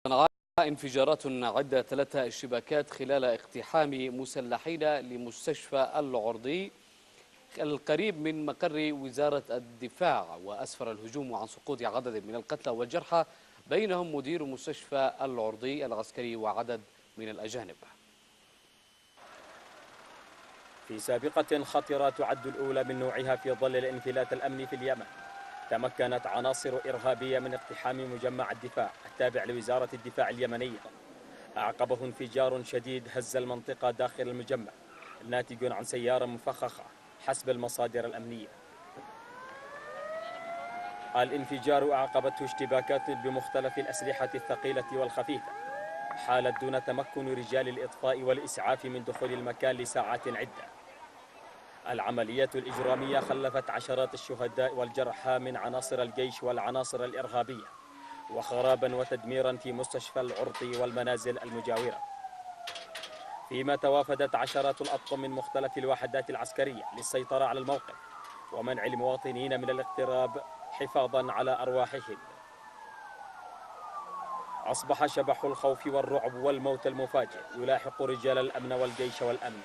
صنعاء انفجارات عدة 3 اشتباكات خلال اقتحام مسلحين لمستشفى العرضي القريب من مقر وزارة الدفاع، وأسفر الهجوم عن سقوط عدد من القتلى والجرحى بينهم مدير مستشفى العرضي العسكري وعدد من الأجانب. في سابقة خطرة تعد الأولى من نوعها في ظل الانفلات الأمني في اليمن، تمكنت عناصر إرهابية من اقتحام مجمع الدفاع التابع لوزارة الدفاع اليمنية. أعقبه انفجار شديد هز المنطقة داخل المجمع ناتج عن سيارة مفخخة حسب المصادر الأمنية. الانفجار أعقبته اشتباكات بمختلف الأسلحة الثقيلة والخفيفة حالت دون تمكن رجال الإطفاء والإسعاف من دخول المكان لساعات عدة. العملية الإجرامية خلفت عشرات الشهداء والجرحى من عناصر الجيش والعناصر الإرهابية، وخرابا وتدميرا في مستشفى العرضي والمنازل المجاورة، فيما توافدت عشرات الأطقم من مختلف الوحدات العسكرية للسيطرة على الموقف ومنع المواطنين من الاقتراب حفاظا على أرواحهم. أصبح شبح الخوف والرعب والموت المفاجئ يلاحق رجال الأمن والجيش والأمن،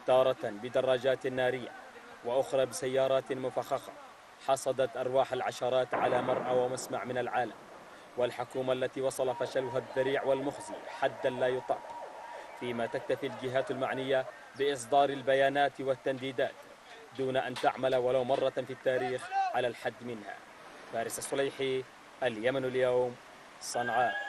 تارة بدراجات نارية وأخرى بسيارات مفخخة حصدت أرواح العشرات على مرأى ومسمع من العالم، والحكومة التي وصل فشلها الذريع والمخزي حدا لا يطاق، فيما تكتفي الجهات المعنية بإصدار البيانات والتنديدات دون أن تعمل ولو مرة في التاريخ على الحد منها. فارس الصليحي، اليمن اليوم، صنعاء.